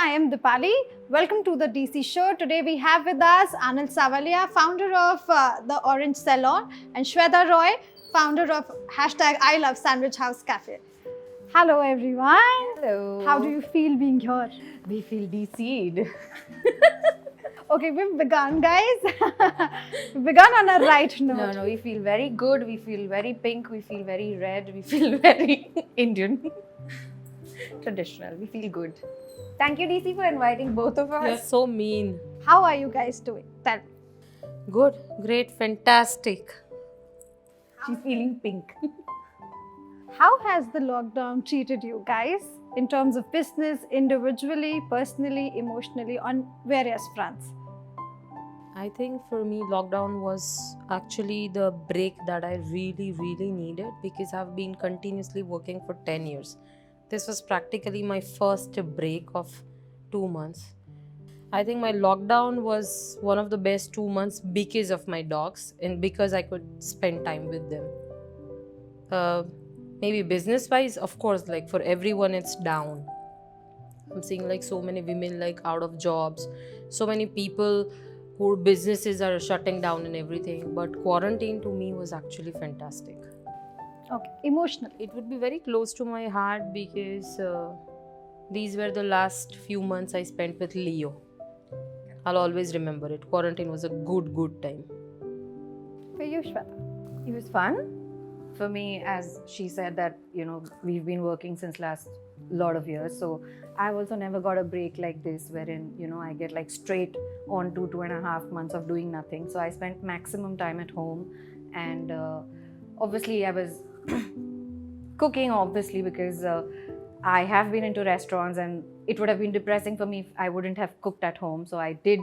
I am Dipali. Welcome to the DC show. Today we have with us Anil Savalia, founder of the Orange Salon, and Shweta Roy, founder of #I Love Sandwich House Cafe. Hello everyone. Hello. How do you feel being here? We feel DC'd. Okay, we've begun, guys. We've begun on a right note. No, we feel very good. We feel very pink. We feel very red. We feel very Indian. Traditional. We feel good. Thank you, DC, for inviting both of us. You're so mean. How are you guys doing? Tell me. Good, great, fantastic. She's feeling pink. How has the lockdown treated you guys in terms of business, individually, personally, emotionally, on various fronts? I think for me, lockdown was actually the break that I really needed because I've been continuously working for 10 years. This was practically my first break of 2 months. I think my lockdown was one of the best 2 months because of my dogs and because I could spend time with them. Maybe business wise, of course, like for everyone, it's down. I'm seeing like so many women like out of jobs, so many people whose businesses are shutting down and everything. But quarantine to me was actually fantastic. Okay, emotionally. It would be very close to my heart because these were the last few months I spent with Leo. I'll always remember it. Quarantine was a good time. For you, Shweta. It was fun. For me, as she said that, we've been working since last lot of years. So I also never got a break like this wherein, I get like straight on to 2.5 months of doing nothing. So I spent maximum time at home and obviously I was cooking obviously because I have been into restaurants and it would have been depressing for me if I wouldn't have cooked at home. So I did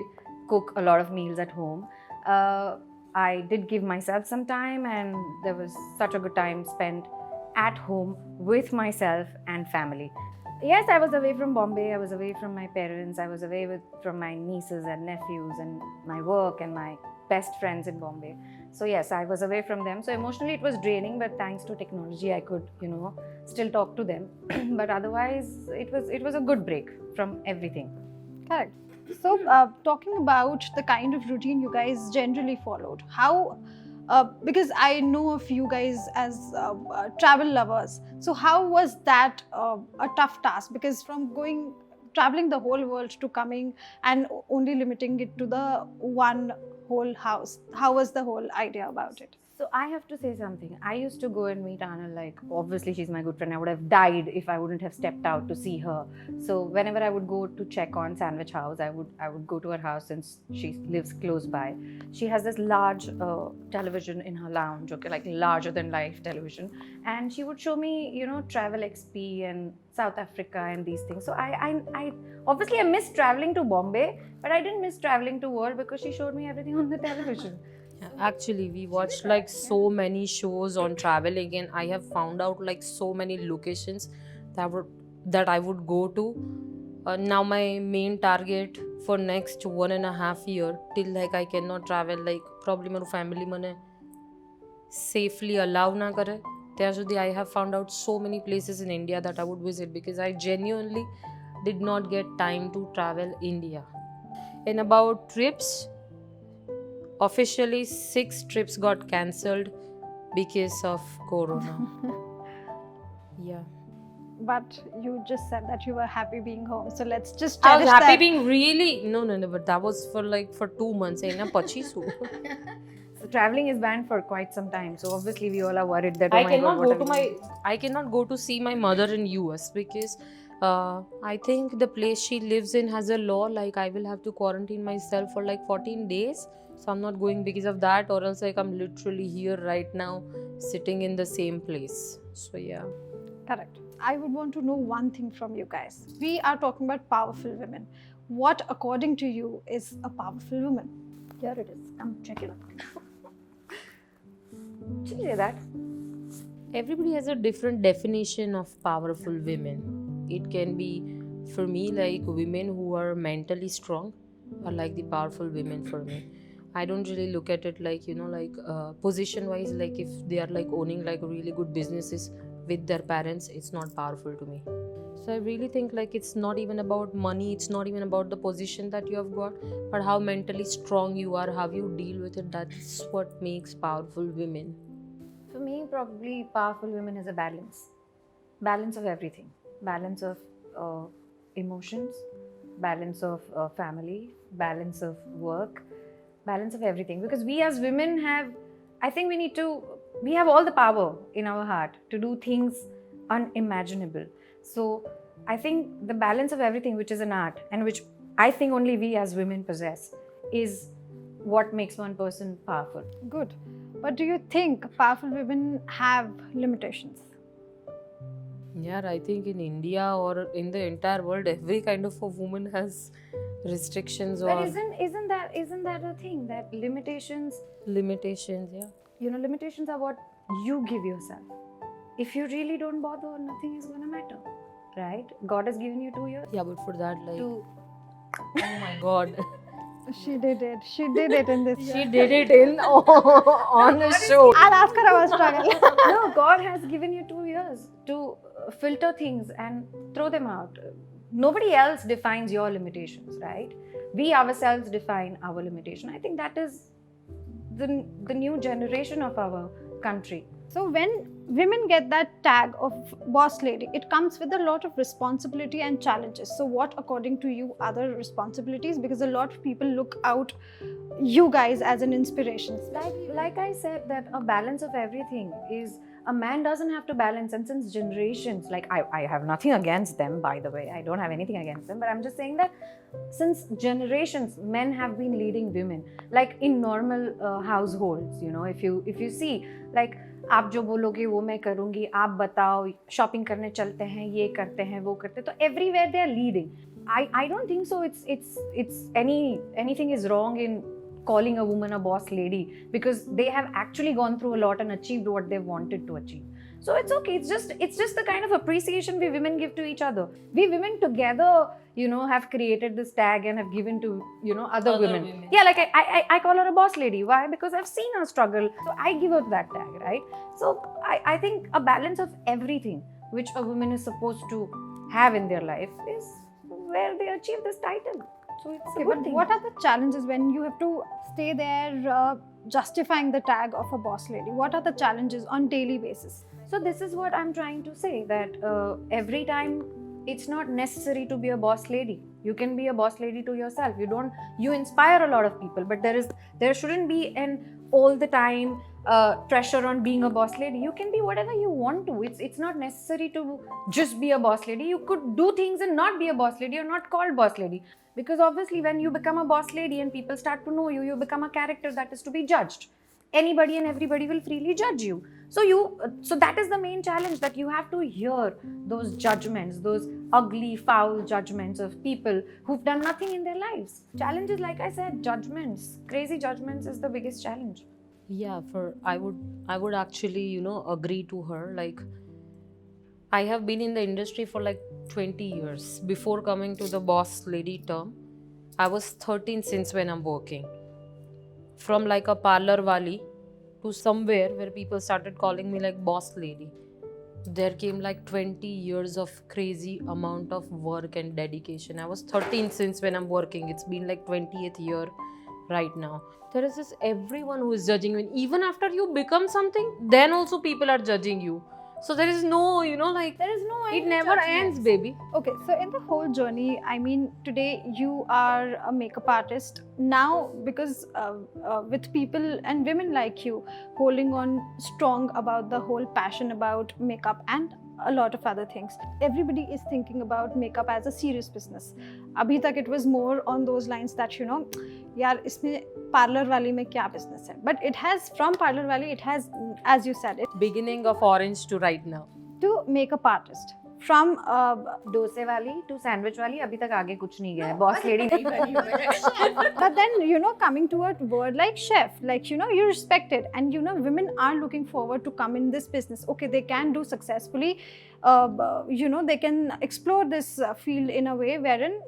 cook a lot of meals at home. I did give myself some time and there was such a good time spent at home with myself and family. Yes, I was away from Bombay, I was away from my parents, I was away from my nieces and nephews and my work and my best friends in Bombay. So yes, I was away from them. So emotionally it was draining, but thanks to technology I could, still talk to them. But otherwise it was a good break from everything. Correct. So, talking about the kind of routine you guys generally followed, how, because I know of you guys as travel lovers, so how was that a tough task? Because from traveling the whole world to coming and only limiting it to the one whole house, how was the whole idea about it? So I have to say something. I used to go and meet Anil, like obviously she's my good friend. I would have died if I wouldn't have stepped out to see her. So whenever I would go to check on Sandwich House, I would go to her house since she lives close by. She has this large television in her lounge, okay, like larger than life television, and she would show me, Travel XP and South Africa and these things. So I obviously I missed traveling to Bombay, but I didn't miss traveling to world because she showed me everything on the television. Actually, we watched like so many shows on traveling, and I have found out like so many locations that I would go to. Now my main target for next 1.5 year till like I cannot travel, like probably my family mane safely allow na kare. There સુધી I have found out so many places in India that I would visit because I genuinely did not get time to travel India. And about trips, officially 6 trips got cancelled because of Corona. Yeah. But you just said that you were happy being home, so let's just I was cherish happy that. being really no, but that was for 2 months. Aina pachi su. So traveling is banned for quite some time. So obviously we all are worried that I cannot go to see my mother in US because I think the place she lives in has a law like I will have to quarantine myself for like 14 days. So I'm not going because of that, or else like I'm literally here right now sitting in the same place. So yeah. Correct. I would want to know one thing from you guys. We are talking about powerful women. What, according to you, is a powerful woman? Here it is. Come check it out. Did you say that? Everybody has a different definition of powerful women. It can be, for me, like women who are mentally strong are like the powerful women for me. I don't really look at it like, position wise, like if they are like owning like really good businesses with their parents, it's not powerful to me. So I really think like it's not even about money, it's not even about the position that you have got, but how mentally strong you are, how you deal with it. That's what makes powerful women. For me, probably powerful women is a balance of everything, balance of emotions, balance of family, balance of work, balance of everything. Because we as women have, I think we have all the power in our heart to do things unimaginable. So I think the balance of everything, which is an art and which I think only we as women possess, is what makes one person powerful. Good. But do you think powerful women have limitations? Yeah, I think in India or in the entire world, every kind of a woman has restrictions But or isn't that a thing, that limitations, limitations. Yeah. limitations are what you give yourself. If you really don't bother, nothing is gonna matter, right? God has given you 2 years Yeah, but for that, like, to. oh my god. She did it. She did it in this. She did it in on a show. I'll ask her about struggle. No, God has given you 2 years to filter things and throw them out. Nobody else defines your limitations, right? We ourselves define our limitation. I think that is the new generation of our country. So when women get that tag of boss lady, it comes with a lot of responsibility and challenges. So what, according to you, are the responsibilities? Because a lot of people look out you guys as an inspiration. Like I said, that a balance of everything is, a man doesn't have to balance. And since generations, like I have nothing against them, by the way, I don't have anything against them, but I'm just saying that since generations, men have been leading women. Like in normal households, if you see, like आप जो बोलोगे वो मैं करूँगी, आप बताओ, shopping करने चलते हैं, ये करते हैं, वो करते हैं, तो everywhere they are leading. I don't think so. It's anything is wrong in calling a woman a boss lady, because they have actually gone through a lot and achieved what they wanted to achieve. So it's okay. It's just the kind of appreciation we women give to each other. We women together, have created this tag and have given to, other women. Yeah, like I call her a boss lady. Why? Because I've seen her struggle. So I give her that tag, right? So I think a balance of everything which a woman is supposed to have in their life is where they achieve this title. So it's a good But thing. what are the challenges when you have to stay there justifying the tag of a boss lady? What are the challenges on daily basis? So this is what I'm trying to say, that every time it's not necessary to be a boss lady. You can be a boss lady to yourself. You inspire a lot of people, but there shouldn't be an all the time pressure on being a boss lady. You can be whatever you want to. It's not necessary to just be a boss lady. You could do things and not be a boss lady or not called boss lady. Because obviously when you become a boss lady and people start to know you, you become a character that is to be judged. Anybody and everybody will freely judge you. So that is the main challenge, that you have to hear those judgments, those ugly, foul judgments of people who've done nothing in their lives. Challenges, like I said, judgments, crazy judgments is the biggest challenge. Yeah, I would actually, agree to her. Like, I have been in the industry for like 20 years. Before coming to the boss lady term, I was 13 since when I'm working. From like a parlor wali to somewhere where people started calling me like boss lady. There came like 20 years of crazy amount of work and dedication. I was 13 since when I'm working. It's been like 20th year right now. There is this everyone who is judging you. And even after you become something, then also people are judging you. So there is no, There is no end it to never judgments. ends, baby. Okay, so in the whole journey, I mean, today you are a makeup artist. Now, because with people and women like you holding on strong about the whole passion about makeup and a lot of other things, everybody is thinking about makeup as a serious business. Abhi tak it was more on those lines that, yaar, isme parlor wali mein kya business hai? But it has, from parlor wali, it has, as you said, it Beginning of orange to right now. to makeup artist. From डोसे वाली to sandwich वाली अभी तक आगे कुछ नहीं गया है. Boss lady नहीं बनी हुई है. but then coming to a word like chef, like you respect it, and women are looking forward to come in this business. Okay, they can do successfully, they can explore this field in a way wherein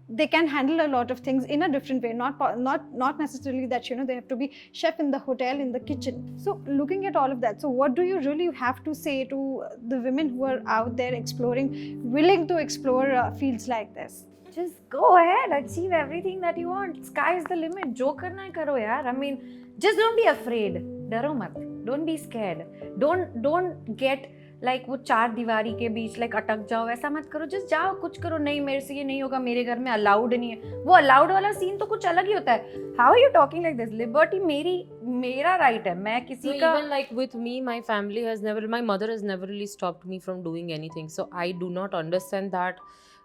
they can handle a lot of things in a different way, not necessarily that they have to be chef in the hotel, in the kitchen. So looking at all of that, so what do you really have to say to the women who are out there exploring, willing to explore fields like this? Just go ahead, achieve everything that you want. Sky is the limit. Jo karna hai karo yaar. I mean, just don't be afraid. Daro mat. Don't be scared. Don't get like वो चार दीवारी के बीच like अटक जाओ, ऐसा मत करो. Just जाओ, कुछ करो. नहीं, मेरे से ये नहीं होगा, मेरे घर में अलाउड नहीं है. वो अलाउड वाला सीन तो कुछ अलग ही होता है. How are you talking like this? Liberty मेरा right है. मैं किसी So का even like with me, my family has never, my mother has never really stopped me from doing anything. So I do not understand that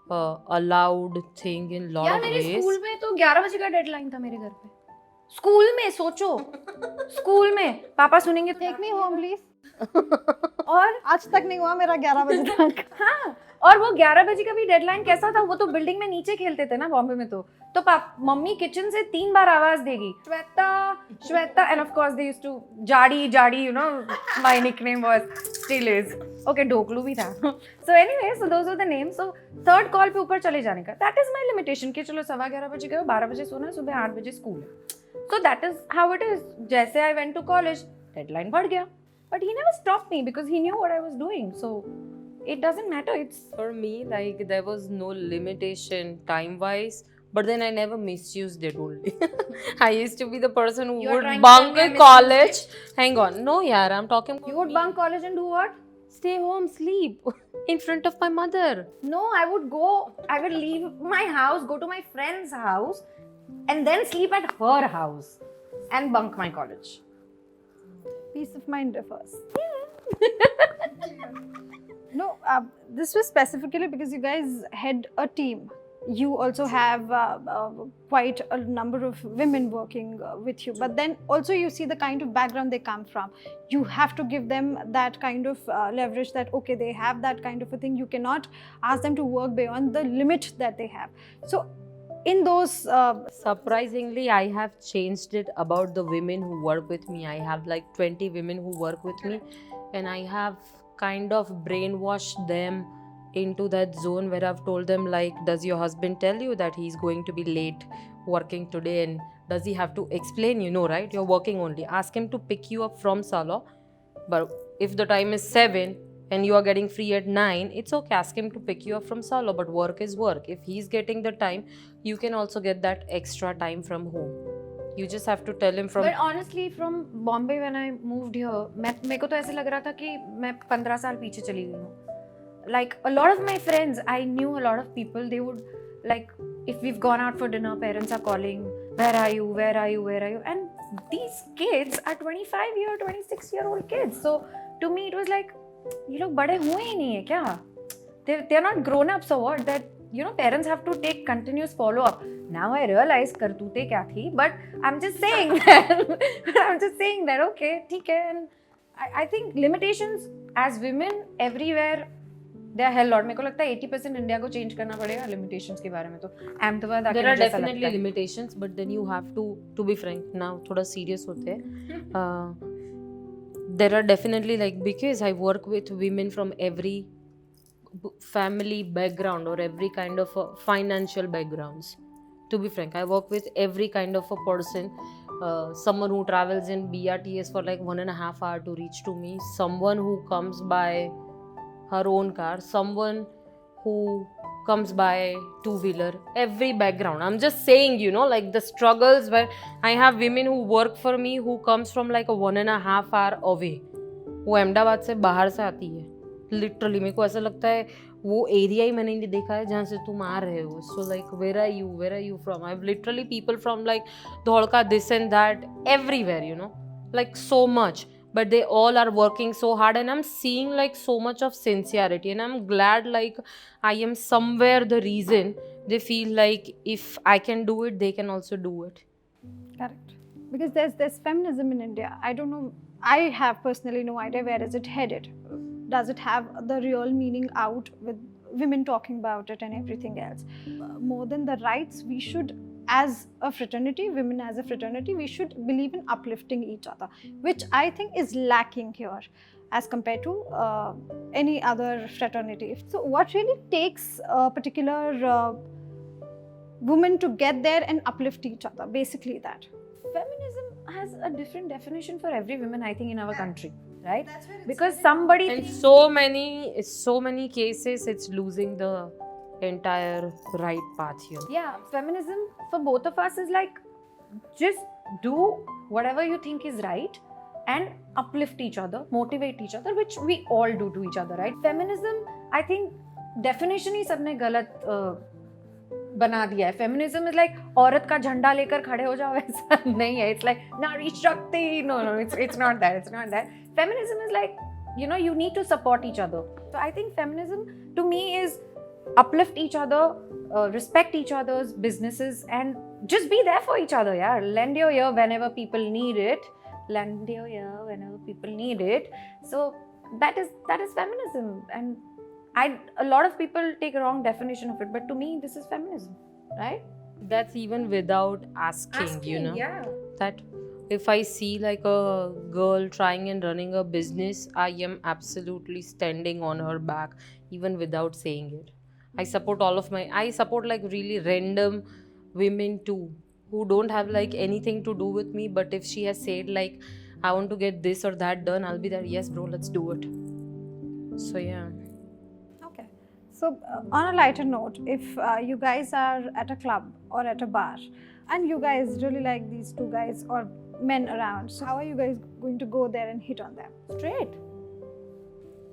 allowed thing in lot यार of मेरे ways. School में तो 11 बजे का deadline था मेरे घर पे. स्कूल में सोचो, स्कूल में पापा सुनेंगे टेक मी होम प्लीज. और आज तक नहीं हुआ मेरा 11 बजे तक. हाँ, और वो 11 बजे का भी डेडलाइन कैसा था, वो तो बिल्डिंग में नीचे खेलते थे ना बॉम्बे में. तो मम्मी किचन से 3 बार आवाज देगी, Shweta Shweta, and of course they used to जाड़ी, you know, my nickname was still is okay, Dhoklu भी था. So anyway, so those are the names. So third call पे ऊपर चले जाने का, दैट इज माय लिमिटेशन कि चलो 11:15 बजे गए, 12 बजे सोना, सुबह 8 बजे स्कूल है. So that is how it is. जैसे I went to college, deadline बढ़ गया, but he never stopped me because he knew what I was doing. So it doesn't matter. It's For me, like there was no limitation time wise, but then I never misused it only. I used to be the person who You are would trying to bunk tell me I college. Hang on, no, yeah, I'm talking about you would me. bunk college and do what? Stay home, sleep in front of my mother. No, I would leave my house, go to my friend's house, and then sleep at her house and bunk my college. Peace of mind differs. No, this was specifically because you guys had a team. You also have quite a number of women working with you, but then also you see the kind of background they come from. You have to give them that kind of leverage that okay, they have that kind of a thing. You cannot ask them to work beyond the limit that they have. So in those Surprisingly, I have changed it about the women who work with me. I have like 20 women who work with me, and I have kind of brainwashed them into that zone where I've told them like, does your husband tell you that he's going to be late working today, and does he have to explain, you know, right? You're working only. Ask him to pick you up from Salo, but if the time is 7 and you are getting free at 9, it's okay. Ask him to pick you up from Salo, but work is work. If he's getting the time, you can also get that extra time from home. You just have to tell him from. But honestly, from Bombay when I moved here, मेरे को तो ऐसे लग रहा था कि मैं 15 साल पीछे चली गई हूँ. Like a lot of my friends, I knew a lot of people, they would like, if we've gone out for dinner, parents are calling, where are you, where are you, where are you? And these kids are 25-year, 26-year-old kids. So to me it was like, ये लोग बड़े हुए ही नहीं है क्या? They're not grown up, so what? That, you know, parents have to take continuous follow up. Now I realize करतूते क्या थी, but I'm just saying that, okay, ठीक है. And I think limitations as women everywhere, they are hell lot. मेरे को लगता है 80% India को change करना पड़ेगा limitations के बारे में. तो अहमदाबाद आके There are मुझे ऐसा definitely लगता है. limitations, but then you have to be frank. Now थोड़ा serious होते हैं. There are definitely like, because I work with women from every family background or every kind of financial backgrounds. To be frank, I work with every kind of a person. Someone who travels in BRTS for like 1.5 hours to reach to me. Someone who comes by her own car. Someone who comes by two-wheeler. Every background. I'm just saying, you know, like the struggles where I have women who work for me who comes from like a 1.5 hour away. वो अहमदाबाद से बाहर से आती है. Literally मेरे को ऐसा लगता है वो एरिया ही मैंने नहीं देखा है जहाँ से तुम आ रहे हो. So like, where are you from? I have literally people from like Dholka, this and that, everywhere, you know, like so much. But they all are working so hard, and I'm seeing like so much of sincerity, and I'm glad like I am somewhere the reason they feel like if I can do it, they can also do it. Correct. Because there's feminism in India. I don't know. I have personally no idea where is it headed. Does it have the real meaning out with women talking about it and everything else? More than the rights, we should, as a fraternity, women as a fraternity, we should believe in uplifting each other, which I think is lacking here as compared to any other fraternity. So what really takes a particular women to get there and uplift each other? Basically that. Feminism has a different definition for every woman, I think, in our country, right? That's where it's Because somebody In thinks- so many cases, it's losing the entire right path here. yeah, feminism for both of us is like, just do whatever you think is right and uplift each other, motivate each other, which we all do to each other, right? Feminism, I think, definition ही सबने गलत बना दिया है. Feminism is like औरत का झंडा लेकर खड़े हो जाओ, ऐसा नहीं है. It's like नारी शक्ति. No, it's not that. It's not that. Feminism is like, you know, you need to support each other. So I think feminism to me is uplift each other, respect each other's businesses, and just be there for each other. Yeah, lend your ear whenever people need it. Lend your ear whenever people need it. So that is feminism, and a lot of people take a wrong definition of it, but to me this is feminism, right? That's even without asking, you know. Yeah. That if I see like a girl trying and running a business, I am absolutely standing on her back, even without saying it. I support I support like really random women too, who don't have like anything to do with me, but if she has said like, I want to get this or that done, I'll be there, yes bro, let's do it. So yeah. Okay. So, on a lighter note, if you guys are at a club or at a bar and you guys really like these two guys or men around, so how are you guys going to go there and hit on them? Straight.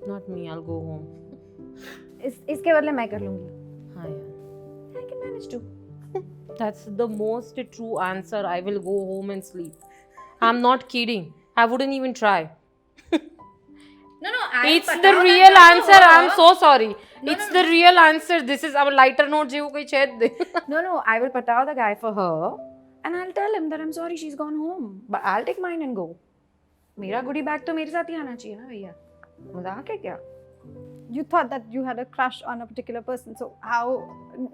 Not me, I'll go home. इसके बदले मैं कर लूंगी. हाँ यार. I can manage to. That's the most true answer. I will go home and sleep. I'm not kidding. I wouldn't even try. No, It's the real answer. I'm so sorry. It's the real answer. This is our lighter note. जीव कोई छेद दे. No, I will patao the guy for her and I'll tell him that I'm sorry she's gone home. But I'll take mine and go. मेरा goodie bag तो मेरे साथ ही आना चाहिए ना भैया. मजाक है क्या? You thought that you had a crush on a particular person, so how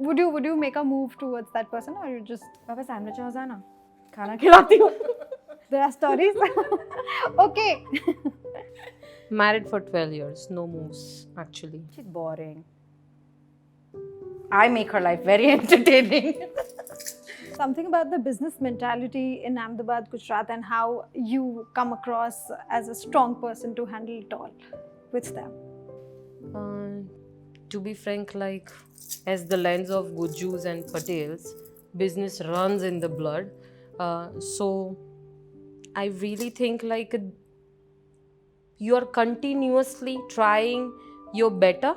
would you make a move towards that person, or you just पापा sandwich house आना. खाना खिलाती हूँ. there are stories? Okay. Married for 12 years. No moves, actually. She's boring. I make her life very entertaining. Something about the business mentality in Ahmedabad, Gujarat, and how you come across as a strong person to handle it all with them. To be frank, like, as the lens of Gujus and Patels, business runs in the blood. So I really think like you're continuously trying your better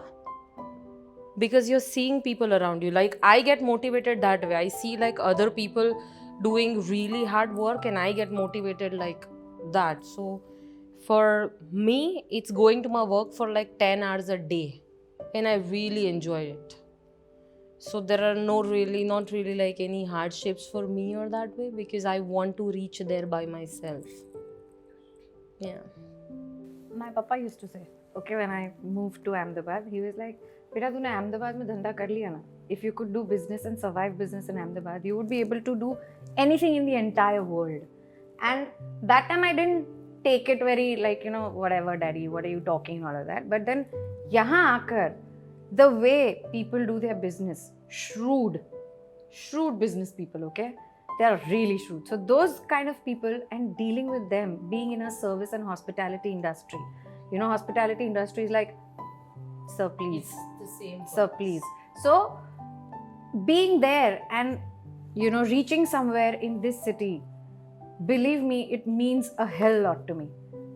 because you're seeing people around you. Like, I get motivated that way. I see like other people doing really hard work and I get motivated like that. So for me, it's going to my work for like 10 hours a day and I really enjoy it. So there are not really like any hardships for me or that way because I want to reach there by myself. Yeah. My papa used to say, okay, when I moved to Ahmedabad, he was like, बेटा तूने अहमदाबाद में धंधा कर लिया ना. If you could do business and survive business in Ahmedabad, you would be able to do anything in the entire world. And that time I didn't take it very like, you know, whatever daddy, what are you talking, all of that. But then यहाँ आकर, the way people do their business, shrewd business people, okay? They are really shrewd. So those kind of people and dealing with them, being in a service and hospitality industry. You know, hospitality industry is like, sir, please. The same. Sir, please. So, being there and, you know, reaching somewhere in this city, believe me, it means a hell lot to me.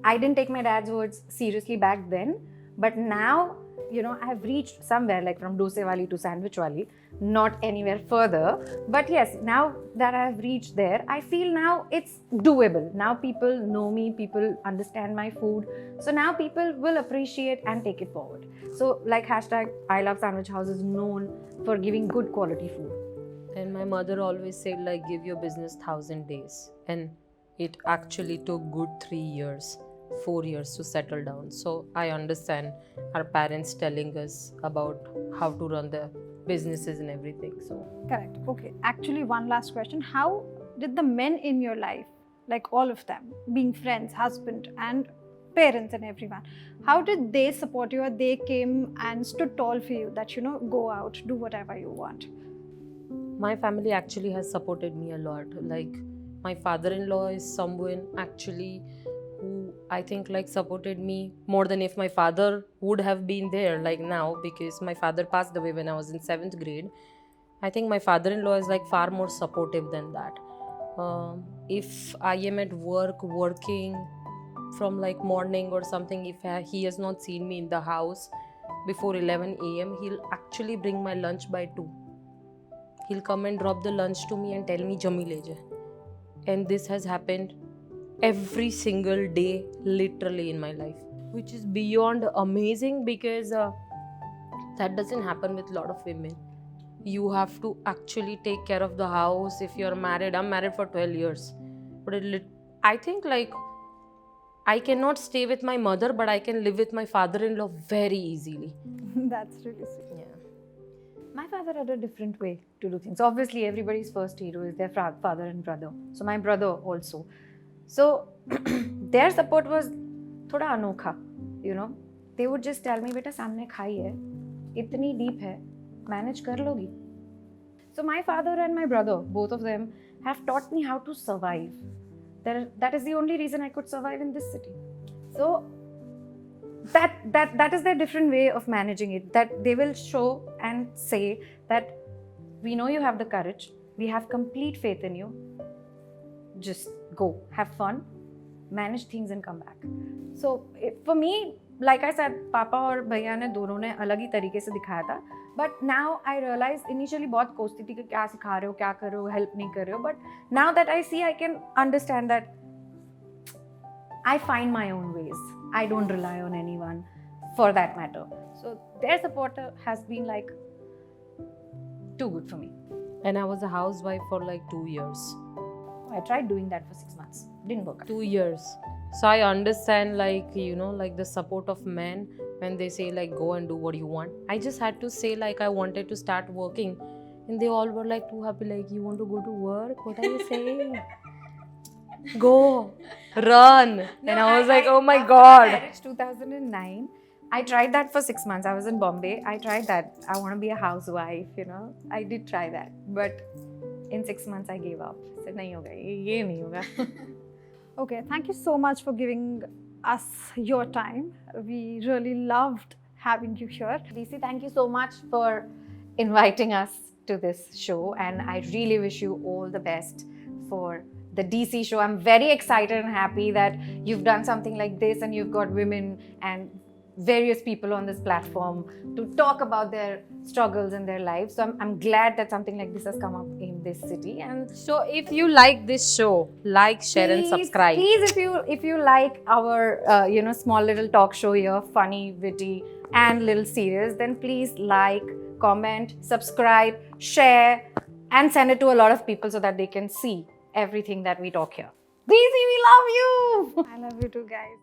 I didn't take my dad's words seriously back then, but now, you know, I have reached somewhere like from Dosa Wali to Sandwich Wali, not anywhere further. But yes, now that I have reached there, I feel now it's doable. Now people know me, people understand my food. So now people will appreciate and take it forward. So like hashtag I Love Sandwich House is known for giving good quality food. And my mother always said like give your business 1,000 days. And it actually took good 3 years. 4 years to settle down. So I understand our parents telling us about how to run the businesses and everything. So Correct. Okay. Actually, one last question. How did the men in your life, like all of them, being friends, husband, and parents and everyone, how did they support you, or they came and stood tall for you that, you know, go out, do whatever you want? my family actually has supported me a lot. Like, my father-in-law is someone actually who I think like supported me more than if my father would have been there like now, because my father passed away when I was in 7th grade. I think my father-in-law is like far more supportive than that. If I am at work working from like morning or something, if he has not seen me in the house before 11 a.m., he'll actually bring my lunch by 2. He'll come and drop the lunch to me and tell me Jami le ja. And this has happened every single day literally in my life, which is beyond amazing, because that doesn't happen with a lot of women. You have to actually take care of the house. If you're married, I'm married for 12 years, but I think like I cannot stay with my mother, but I can live with my father-in-law very easily. That's really sweet. Yeah. My father had a different way to do things. Obviously, everybody's first hero is their father and brother. So my brother also. So their support was thoda anokha, you know. They would just tell me, beta samne khai hai, itni deep hai, manage kar logi. So my father and my brother, both of them, have taught me how to survive. That is the only reason I could survive in this city. So that is their different way of managing it. That they will show and say that we know you have the courage, we have complete faith in you. Just go, have fun, manage things and come back. So for me, like I said, Papa और भैया ने दोनों ने अलग ही तरीके से दिखाया था. But now I realize initially बहुत कोसती थी कि क्या सिखा रहे हो, क्या कर रहे हो, help नहीं कर रहे हो. But now that I see, I can understand that I find my own ways. I don't rely on anyone for that matter. So their support has been like too good for me. And I was a housewife for like 2 years. I tried doing that for 6 months. Didn't work out. 2 years. So I understand, like, you know, like the support of men when they say like go and do what you want. I just had to say like I wanted to start working, and they all were like too happy, like, you want to go to work? What are you saying? Go, run. And I was like, oh my god. Marriage 2009. I tried that for 6 months. I was in Bombay. I tried that. I want to be a housewife, you know. I did try that. But in 6 months, I gave up. I said, nahi hoga, ye nahi hoga. Okay, thank you so much for giving us your time. We really loved having you here. DC, thank you so much for inviting us to this show. And I really wish you all the best for the DC show. I'm very excited and happy that you've done something like this and you've got women and various people on this platform to talk about their struggles in their lives. So I'm glad that something like this has come up in this city. And So if you like this show, like, share and subscribe. Please, if you like our small little talk show here, funny, witty, and little serious, then please like, comment, subscribe, share, and send it to a lot of people so that they can see everything that we talk here. DC, we love you. I love you too, guys.